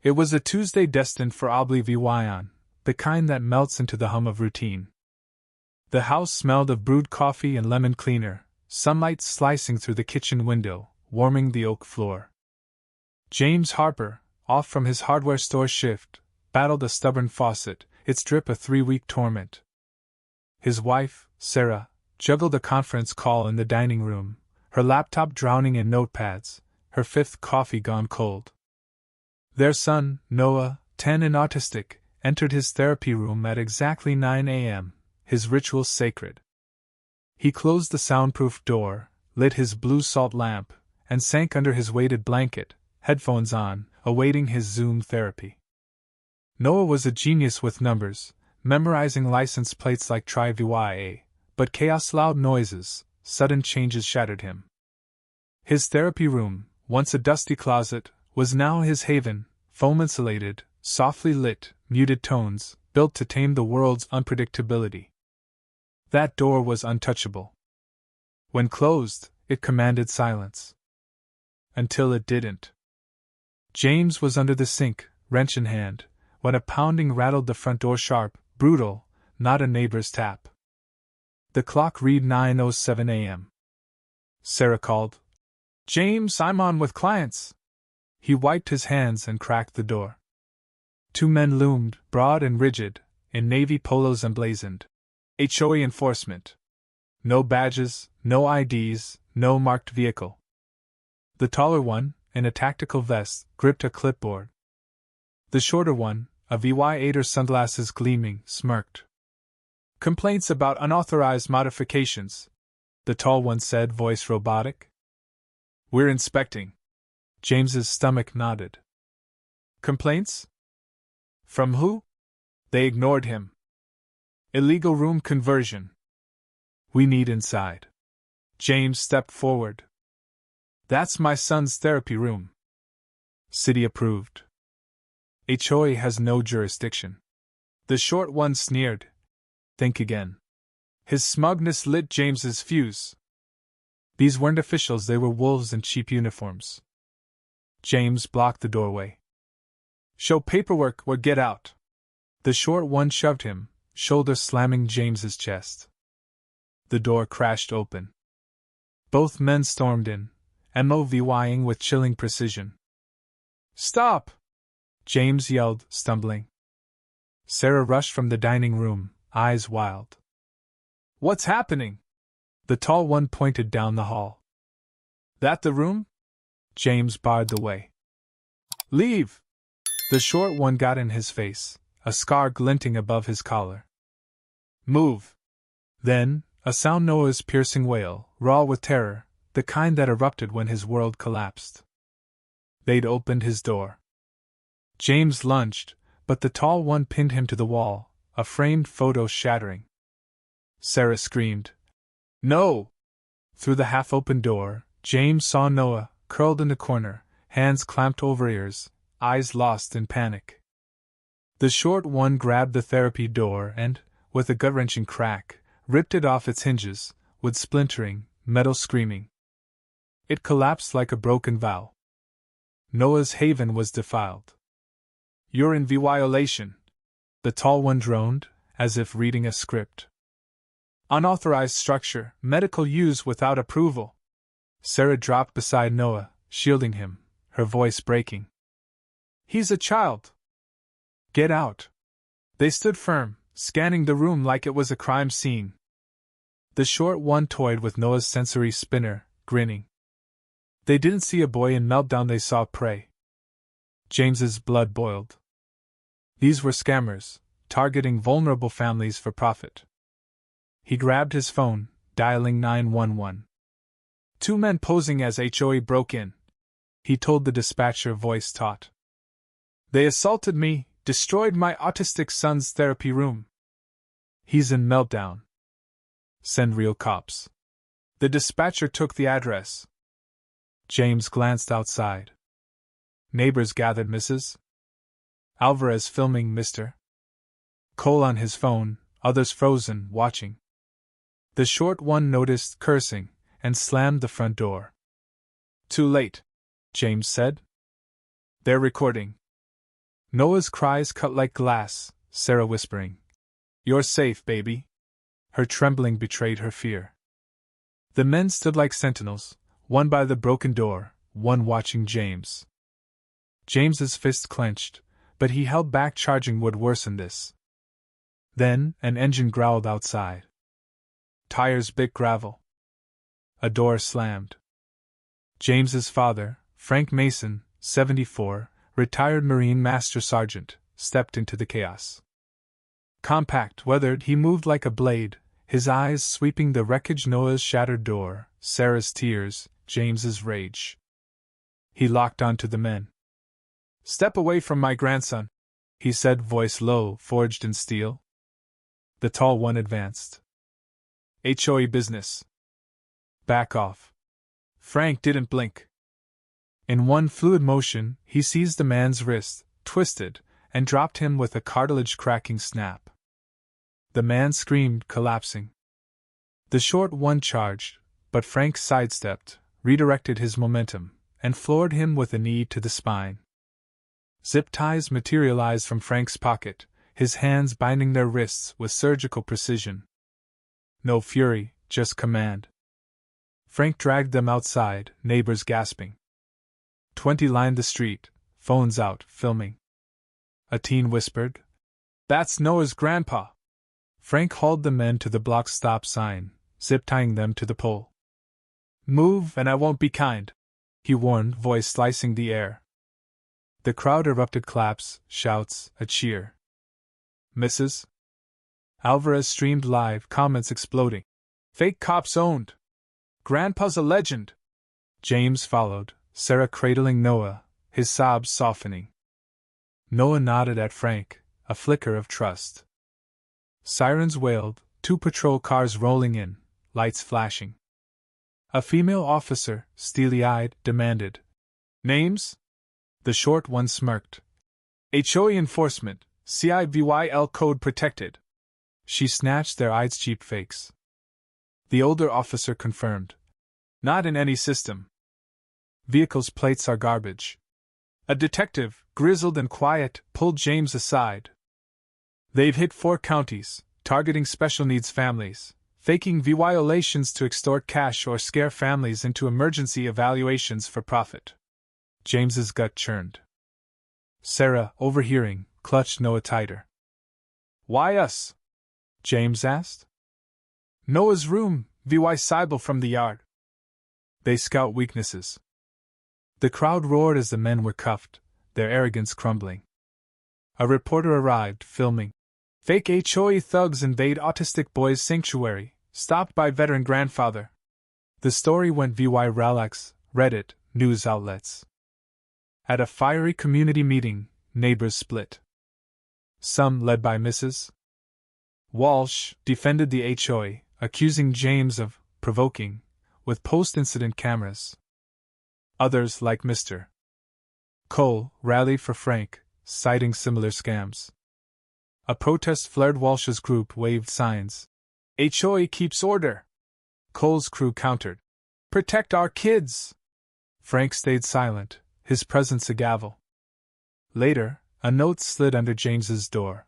It was a Tuesday destined for oblivion, the kind that melts into the hum of routine. The house smelled of brewed coffee and lemon cleaner, sunlight slicing through the kitchen window, warming the oak floor. James Harper, off from his hardware store shift, battled a stubborn faucet, its drip a 3-week torment. His wife, Sarah, juggled a conference call in the dining room, her laptop drowning in notepads, her 5th coffee gone cold. Their son, Noah, 10 and autistic, entered his therapy room at exactly 9 a.m., his rituals sacred. He closed the soundproof door, lit his blue salt lamp, and sank under his weighted blanket, headphones on, awaiting his Zoom therapy. Noah was a genius with numbers, memorizing license plates like Tri-VYA, but chaos, loud noises, sudden changes shattered him. His therapy room, once a dusty closet, was now his haven, foam-insulated, softly lit, muted tones, built to tame the world's unpredictability. That door was untouchable. When closed, it commanded silence. Until it didn't. James was under the sink, wrench in hand, when a pounding rattled the front door sharp, brutal, not a neighbor's tap. The clock read 9:07 a.m. Sarah called. "James, I'm on with clients." He wiped his hands and cracked the door. 2 men loomed, broad and rigid, in navy polos emblazoned. HOA enforcement. No badges, no IDs, no marked vehicle. The taller one, in a tactical vest, gripped a clipboard. The shorter one, a VY8 sunglasses gleaming, smirked. "Complaints about unauthorized modifications," the tall one said, voice robotic. "We're inspecting." James's stomach nodded. "Complaints? From who?" They ignored him. "Illegal room conversion." "We need inside." James stepped forward. "That's my son's therapy room." City approved. HOA has no jurisdiction. The short one sneered. "Think again." His smugness lit James's fuse. These weren't officials, they were wolves in cheap uniforms. James blocked the doorway. "Show paperwork or get out." The short one shoved him, shoulder slamming James's chest. The door crashed open. Both men stormed in, MOVYing with chilling precision. "Stop!" James yelled, stumbling. Sarah rushed from the dining room, eyes wild. "What's happening?" The tall one pointed down the hall. "That the room?" James barred the way. "Leave!" The short one got in his face, a scar glinting above his collar. "Move!" Then, a sound Noah's piercing wail, raw with terror, the kind that erupted when his world collapsed. They'd opened his door. James lunged, but the tall one pinned him to the wall, a framed photo shattering. Sarah screamed. "No!" Through the half-open door, James saw Noah, curled in the corner, hands clamped over ears, eyes lost in panic. The short one grabbed the therapy door and, with a gut-wrenching crack, ripped it off its hinges, wood splintering, metal screaming. It collapsed like a broken vow. Noah's haven was defiled. "You're in violation," the tall one droned, as if reading a script. "Unauthorized structure, medical use without approval." Sarah dropped beside Noah, shielding him, her voice breaking. "He's a child." "Get out." They stood firm, scanning the room like it was a crime scene. The short one toyed with Noah's sensory spinner, grinning. They didn't see a boy in meltdown, they saw prey. James's blood boiled. These were scammers, targeting vulnerable families for profit. He grabbed his phone, dialing 911. 2 men posing as HOA broke in. He told the dispatcher, voice taut. "They assaulted me, destroyed my autistic son's therapy room. He's in meltdown. Send real cops." The dispatcher took the address. James glanced outside. Neighbors gathered. "Mrs. Alvarez filming, Mr. Cole on his phone, others frozen, watching." The short one noticed, cursing, and slammed the front door. "Too late," James said. "They're recording." Noah's cries cut like glass, Sarah whispering, "You're safe, baby." Her trembling betrayed her fear. The men stood like sentinels, one by the broken door, one watching James. James's fist clenched, but he held back, charging would worsen this. Then, an engine growled outside. Tires bit gravel. A door slammed. James's father, Frank Mason, 74, retired Marine Master Sergeant, stepped into the chaos. Compact, weathered, he moved like a blade, his eyes sweeping the wreckage, Noah's shattered door, Sarah's tears, James's rage. He locked onto the men. "Step away from my grandson," he said, voice low, forged in steel. The tall one advanced. "HOA business." "Back off." Frank didn't blink. In one fluid motion, he seized the man's wrist, twisted, and dropped him with a cartilage-cracking snap. The man screamed, collapsing. The short one charged, but Frank sidestepped, redirected his momentum, and floored him with a knee to the spine. Zip ties materialized from Frank's pocket, his hands binding their wrists with surgical precision. No fury, just command. Frank dragged them outside, neighbors gasping. 20 lined the street, phones out, filming. A teen whispered, "That's Noah's grandpa." Frank hauled the men to the block stop sign, zip-tying them to the pole. "Move and I won't be kind," he warned, voice slicing the air. The crowd erupted, claps, shouts, a cheer. "Mrs. Alvarez streamed live, comments exploding. "Fake cops owned. Grandpa's a legend." James followed, Sarah cradling Noah, his sobs softening. Noah nodded at Frank, a flicker of trust. Sirens wailed, 2 patrol cars rolling in, lights flashing. A female officer, steely-eyed, demanded, "Names?" The short one smirked. "HOA enforcement, CIVYL code protected." She snatched their eyes, cheap fakes. The older officer confirmed, "Not in any system. Vehicles' plates are garbage." A detective, grizzled and quiet, pulled James aside. "They've hit 4 counties, targeting special needs families, faking violations to extort cash or scare families into emergency evaluations for profit." James's gut churned. Sarah, overhearing, clutched Noah tighter. "Why us?" James asked. "Noah's room, VY Seibel from the yard. They scout weaknesses." The crowd roared as the men were cuffed, their arrogance crumbling. A reporter arrived, filming. "Fake HOA thugs invade autistic boy's sanctuary, stopped by veteran grandfather." The story went VY Relax, Reddit, news outlets. At a fiery community meeting, neighbors split. Some, led by Mrs. Walsh, defended the HOA, accusing James of provoking, with post-incident cameras. Others, like Mr. Cole, rallied for Frank, citing similar scams. A protest flared. Walsh's group waved signs. "HOA keeps order." Cole's crew countered, "Protect our kids." Frank stayed silent, his presence a gavel. Later, a note slid under James's door.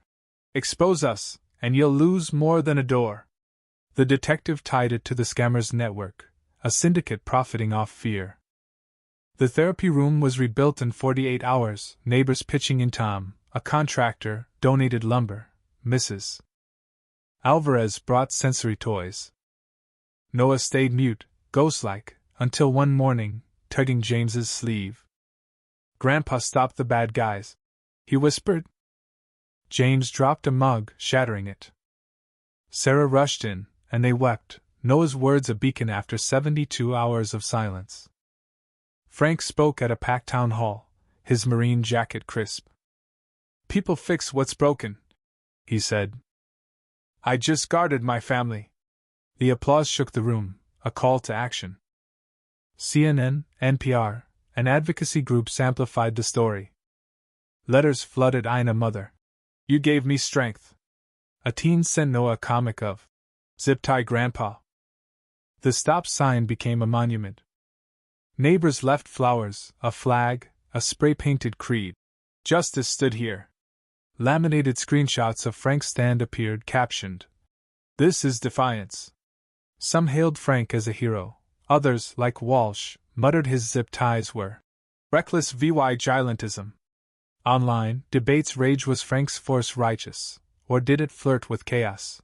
"Expose us, and you'll lose more than a door." The detective tied it to the scammers' network, a syndicate profiting off fear. The therapy room was rebuilt in 48 hours, neighbors pitching in. Tom, a contractor, donated lumber. Mrs. Alvarez brought sensory toys. Noah stayed mute, ghost-like, until one morning, tugging James's sleeve. "Grandpa stopped the bad guys," he whispered. James dropped a mug, shattering it. Sarah rushed in, and they wept, Noah's words a beacon after 72 hours of silence. Frank spoke at a packed town hall, his Marine jacket crisp. "People fix what's broken," he said. "I just guarded my family." The applause shook the room, a call to action. CNN, NPR, and advocacy groups amplified the story. Letters flooded Ina mother. "You gave me strength." A teen sent Noah a comic of Zip Tie Grandpa. The stop sign became a monument. Neighbors left flowers, a flag, a spray-painted creed. Justice stood here. Laminated screenshots of Frank's stand appeared, captioned, "This is defiance." Some hailed Frank as a hero. Others, like Walsh, muttered his zip ties were reckless vigilantism. Online, debates raged: was Frank's force righteous, or did it flirt with chaos?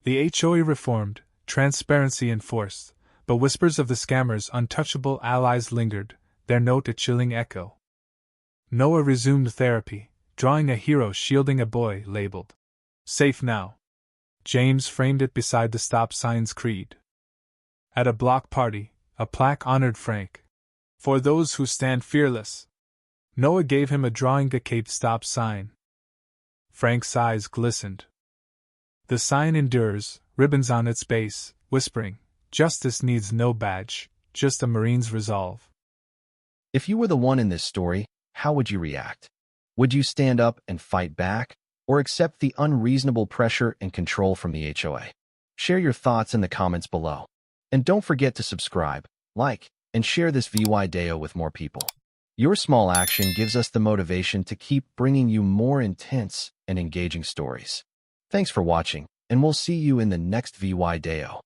The HOA reformed, transparency enforced, but whispers of the scammer's untouchable allies lingered, their note a chilling echo. Noah resumed therapy, drawing a hero shielding a boy labeled "Safe Now." James framed it beside the stop sign's creed. At a block party, a plaque honored Frank. "For those who stand fearless." Noah gave him a drawing a Cape Stop sign. Frank's eyes glistened. The sign endures, ribbons on its base, whispering, "Justice needs no badge, just a Marine's resolve." If you were the one in this story, how would you react? Would you stand up and fight back, or accept the unreasonable pressure and control from the HOA? Share your thoughts in the comments below. And don't forget to subscribe, like, and share this video with more people. Your small action gives us the motivation to keep bringing you more intense and engaging stories. Thanks for watching, and we'll see you in the next video.